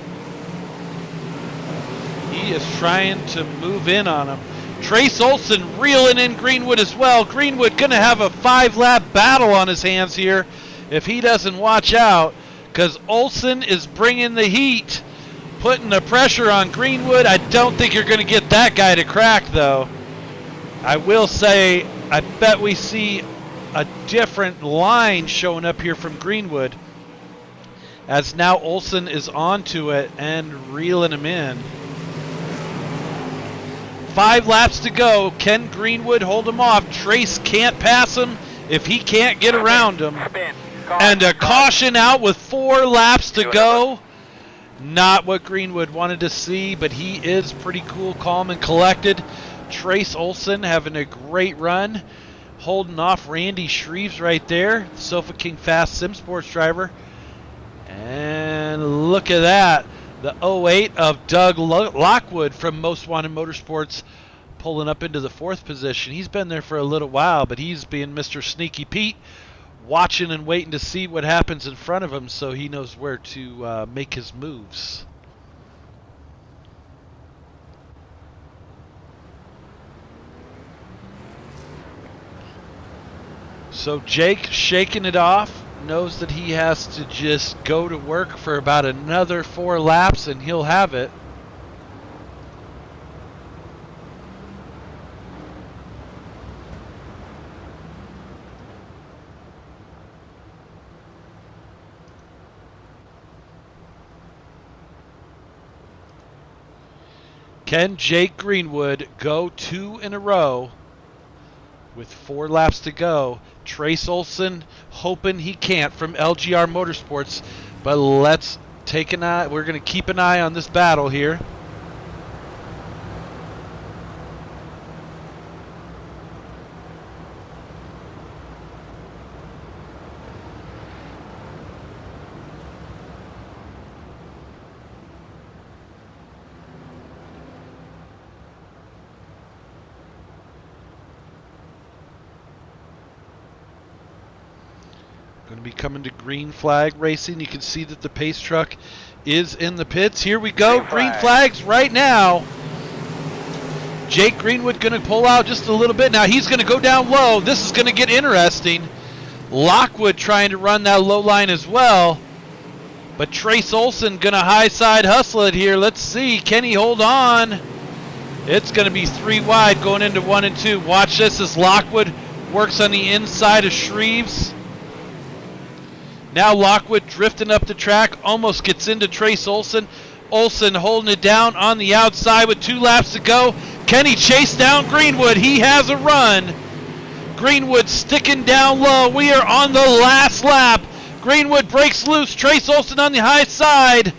He is trying to move in on him. Trace Olson reeling in Greenwood as well. Greenwood going to have a 5-lap battle on his hands here if he doesn't watch out, because Olson is bringing the heat, putting the pressure on Greenwood. I don't think you're going to get that guy to crack, though. I will say, I bet we see a different line showing up here from Greenwood, as now Olson is onto it and reeling him in. 5 laps to go. Can Greenwood hold him off? Trace can't pass him if he can't get around him. And a caution out with 4 laps to go. Not what Greenwood wanted to see, but he is pretty cool, calm, and collected. Trace Olson having a great run, holding off Randy Shreves right there, Sofa King Fast Sim Sports driver. And look at that. The 08 of Doug Lockwood from Most Wanted Motorsports pulling up into the 4th position. He's been there for a little while, but he's being Mr. Sneaky Pete, watching and waiting to see what happens in front of him so he knows where to make his moves. So Jake shaking it off, knows that he has to just go to work for about another 4 laps and he'll have it. Can Jake Greenwood go 2 in a row with 4 laps to go? Trace Olson hoping he can't from LGR Motorsports, but let's take an eye. We're going to keep an eye on this battle here. Going to be coming to green flag racing. You can see that the pace truck is in the pits. Here we go. Green flags right now. Jake Greenwood going to pull out just a little bit. Now he's going to go down low. This is going to get interesting. Lockwood trying to run that low line as well. But Trace Olson going to high side hustle it here. Let's see. Can he hold on? It's going to be 3 wide going into 1 and 2. Watch this as Lockwood works on the inside of Shreves. Now Lockwood drifting up the track, almost gets into Trace Olson. Olson holding it down on the outside with 2 laps to go. Can he chase down Greenwood? He has a run. Greenwood sticking down low. We are on the last lap. Greenwood breaks loose. Trace Olson on the high side.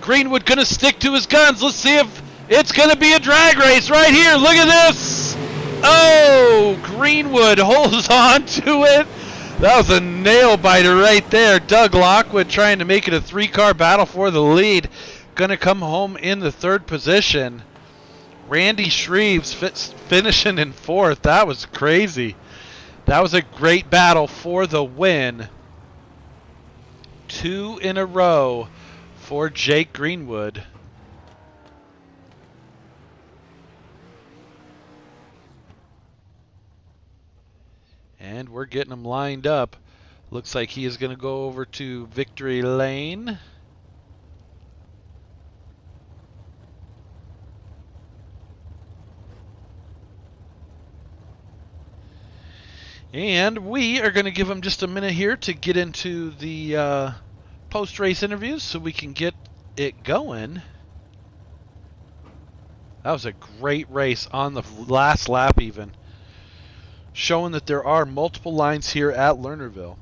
Greenwood going to stick to his guns. Let's see if it's going to be a drag race right here. Look at this. Oh, Greenwood holds on to it. That was a nail biter right there. Doug Lockwood trying to make it a 3-car battle for the lead. Going to come home in the 3rd position. Randy Shreves finishing in 4th. That was crazy. That was a great battle for the win. 2 in a row for Jake Greenwood. And we're getting them lined up. Looks like he is going to go over to victory lane. And we are going to give him just a minute here to get into the post-race interviews so we can get it going. That was a great race on the last lap even, showing that there are multiple lines here at Lernerville.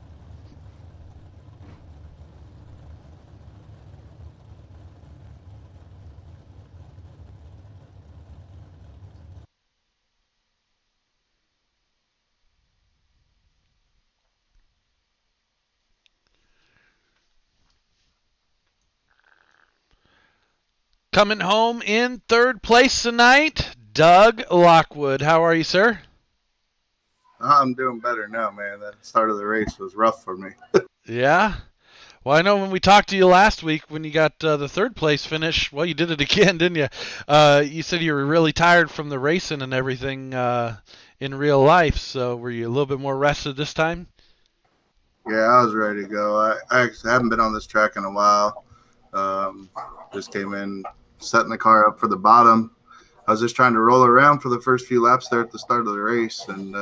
Coming home in third place tonight, Doug Lockwood. How are you, sir? I'm doing better now, man. The start of the race was rough for me. Yeah? Well, I know when we talked to you last week when you got the third place finish, well, you did it again, didn't you? You said you were really tired from the racing and everything in real life, so were you a little bit more rested this time? Yeah, I was ready to go. I actually haven't been on this track in a while. Just came in, setting the car up for the bottom. I was just trying to roll around for the first few laps there at the start of the race, and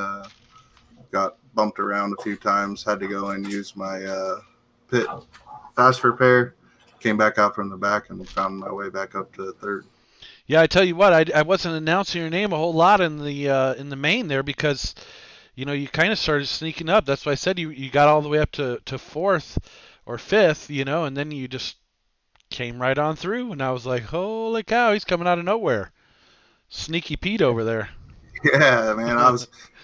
got bumped around a few times. Had to go and use my pit fast repair. Came back out from the back and found my way back up to third. Yeah, I tell you what, I wasn't announcing your name a whole lot in the main there because you kind of started sneaking up. That's why I said you got all the way up to fourth or fifth, and then you just came right on through, and I was like, holy cow, he's coming out of nowhere. Sneaky Pete over there. Yeah, man.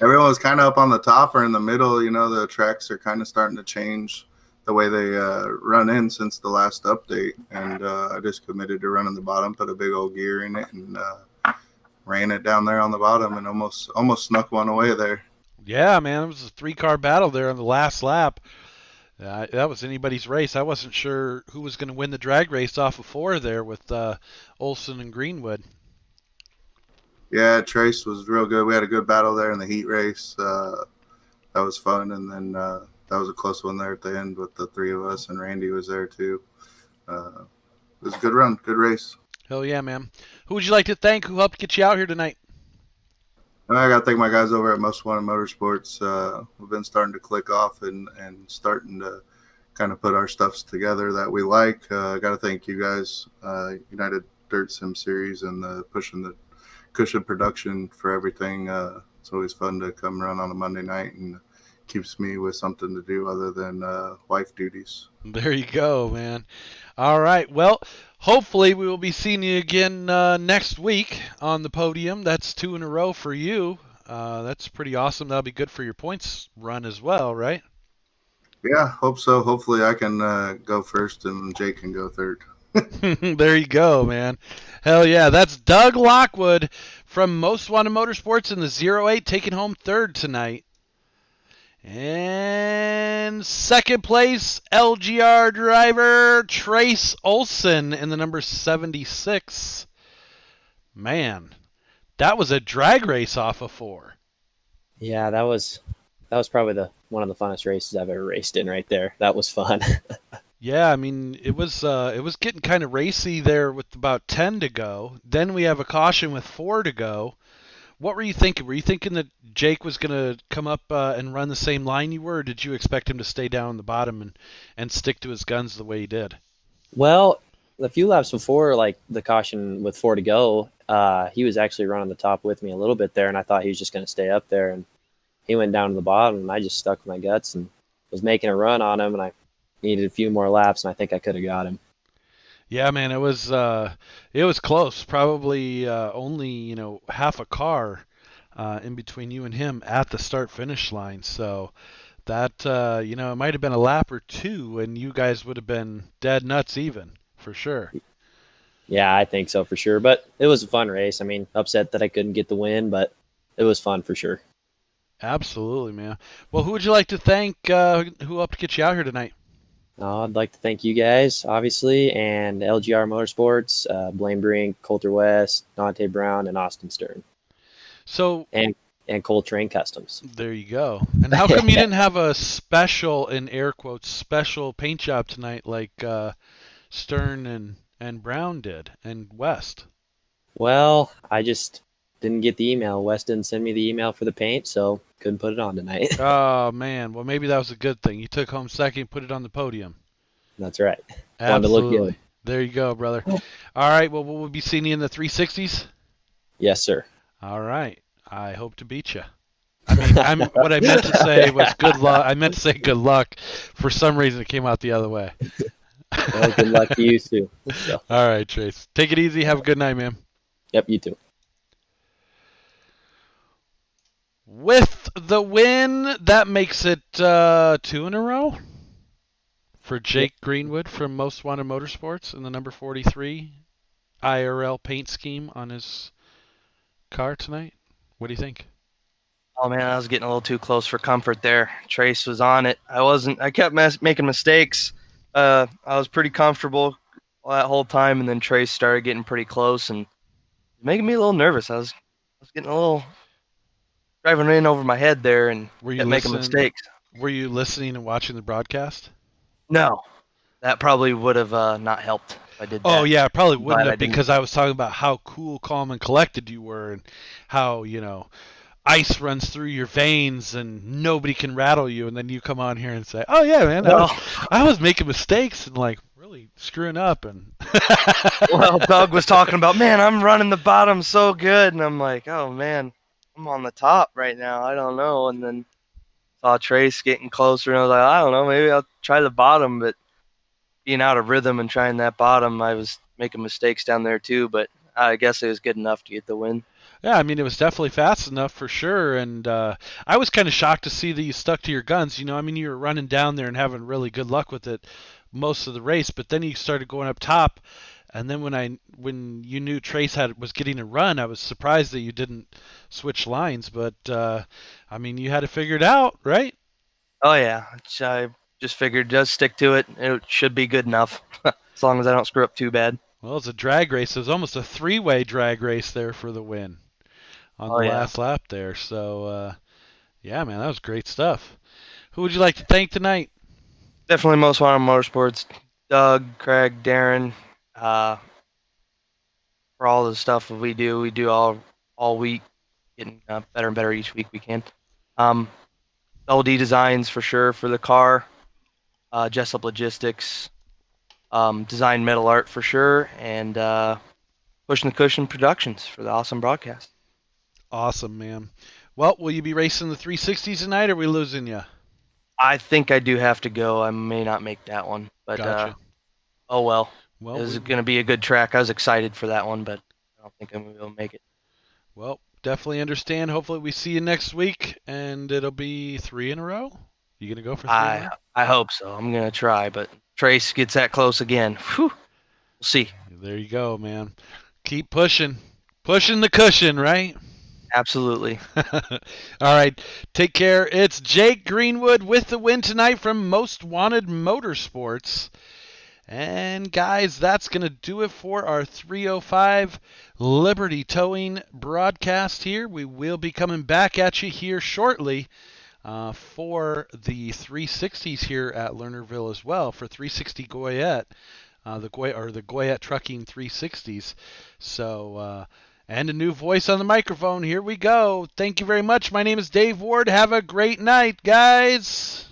Everyone was kind of up on the top or in the middle. The tracks are kind of starting to change the way they run in since the last update. And I just committed to running the bottom, put a big old gear in it, and ran it down there on the bottom and almost snuck one away there. Yeah, man, it was a 3-car battle there on the last lap. That was anybody's race. I wasn't sure who was going to win the drag race off of 4 there with Olson and Greenwood. Yeah, Trace was real good. We had a good battle there in the heat race. That was fun. And then that was a close one there at the end with the 3 of us, and Randy was there too. It was a good run, good race. Hell yeah, man. Who would you like to thank who helped get you out here tonight? I got to thank my guys over at Most Wanted Motorsports. We've been starting to click off and starting to kind of put our stuffs together that we like. I got to thank you guys, United Dirt Sim Series, and pushing the Cushion production for everything. It's always fun to come run on a Monday night and keeps me with something to do other than wife duties. There you go, man. All right. Well, hopefully we will be seeing you again next week on the podium. That's 2 in a row for you. That's pretty awesome. That'll be good for your points run as well, right? Yeah, hope so. Hopefully I can go first and Jake can go third. There you go, man. Hell yeah. That's Doug Lockwood from Most Wanted Motorsports in the 08 taking home third tonight. And second place, LGR driver Trace Olson in the number 76. Man, that was a drag race off of 4. Yeah, that was probably one of the funnest races I've ever raced in right there. That was fun. Yeah, I mean, it was getting kind of racy there with about 10 to go. Then we have a caution with 4 to go. What were you thinking? Were you thinking that Jake was going to come up and run the same line you were, or did you expect him to stay down the bottom and stick to his guns the way he did? Well, a few laps before, like the caution with 4 to go, he was actually running the top with me a little bit there, and I thought he was just going to stay up there. And he went down to the bottom, and I just stuck with my guts and was making a run on him, and I needed a few more laps, and I think I could have got him. Yeah, man, it was close. Probably only half a car in between you and him at the start-finish line. So that it might have been a lap or 2, and you guys would have been dead nuts even for sure. Yeah, I think so for sure. But it was a fun race. I mean, upset that I couldn't get the win, but it was fun for sure. Absolutely, man. Well, who would you like to thank who helped get you out here tonight? I'd like to thank you guys, obviously, and LGR Motorsports, Blaine Brink, Coulter West, Dante Brown, and Austin Stern. So, And and Coltrane Customs. There you go. And how come you didn't have a special, in air quotes, special paint job tonight like Stern and Brown did, and West? Well, I just didn't get the email. Wes didn't send me the email for the paint, so couldn't put it on tonight. Oh, man. Well, maybe that was a good thing. You took home second, put it on the podium. That's right. Wanted to Absolutely. look good. There you go, brother. All right. Well, we'll be seeing you in the 360s. Yes, sir. All right. I hope to beat you. I mean, what I meant to say was good luck. I meant to say good luck. For some reason, it came out the other way. Well, good luck to you too. So, All right, Trace. Take it easy. Have a good night, man. yep, you too. With the win, that makes it 2 in a row for Jake Greenwood from Most Wanted Motorsports in the number 43 IRL paint scheme on his car tonight. What do you think? Oh man, I was getting a little too close for comfort there. Trace was on it. I wasn't. I kept making mistakes. I was pretty comfortable that whole time, and then Trace started getting pretty close and making me a little nervous. I was getting a little driving in over my head there and kept making mistakes. Were you listening and watching the broadcast? No, that probably would have not helped if I did that. Oh yeah, it probably Glad wouldn't I have, didn't. because I was talking about how cool, calm, and collected you were, and how ice runs through your veins and nobody can rattle you, and then you come on here and say, "Oh yeah, man, I was making mistakes and like really screwing up." And Well, Doug was talking about, man, I'm running the bottom so good, and I'm like, oh man, I'm on the top right now. I don't know. And then saw Trace getting closer, and I was like, I don't know, maybe I'll try the bottom. But being out of rhythm and trying that bottom, I was making mistakes down there too. But I guess it was good enough to get the win. yeah, I mean, it was definitely fast enough for sure. And I was kind of shocked to see that you stuck to your guns. I mean, you were running down there and having really good luck with it most of the race, but then you started going up top. And then when you knew Trace was getting a run, I was surprised that you didn't switch lines. But I mean, you had to figure it out, right? Oh yeah, I just figured just stick to it. It should be good enough as long as I don't screw up too bad. Well, it's a drag race. It was almost a three-way drag race there for the win on the last lap there. So, yeah, man, that was great stuff. Who would you like to thank tonight? Definitely Most Wanted Motorsports, Doug, Craig, Darren, for all the stuff that we do. We do all week, getting better and better each week we can. LD Designs for sure for the car, Jessup Logistics, Design Metal Art for sure, and Pushing the Cushion Productions for the awesome broadcast. Awesome, man. Well, will you be racing the 360s tonight, or are we losing you? I think I do have to go. I may not make that one, but Gotcha. Oh well. Well, It was going to be a good track. I was excited for that one, but I don't think I'm going to be able to make it. Well, definitely understand. Hopefully we see you next week, and it'll be 3 in a row. You going to go for 3 in a row? I hope so. I'm going to try, but Trace gets that close again. Whew. We'll see. There you go, man. Keep pushing. Pushing the cushion, right? Absolutely. All right. Take care. It's Jake Greenwood with the win tonight from Most Wanted Motorsports. And guys, that's going to do it for our 305 Liberty Towing broadcast here. We will be coming back at you here shortly for the 360s here at Lernerville as well, for 360 Goyette, the Goyette Trucking 360s. So, and a new voice on the microphone. Here we go. Thank you very much. My name is Dave Ward. Have a great night, guys.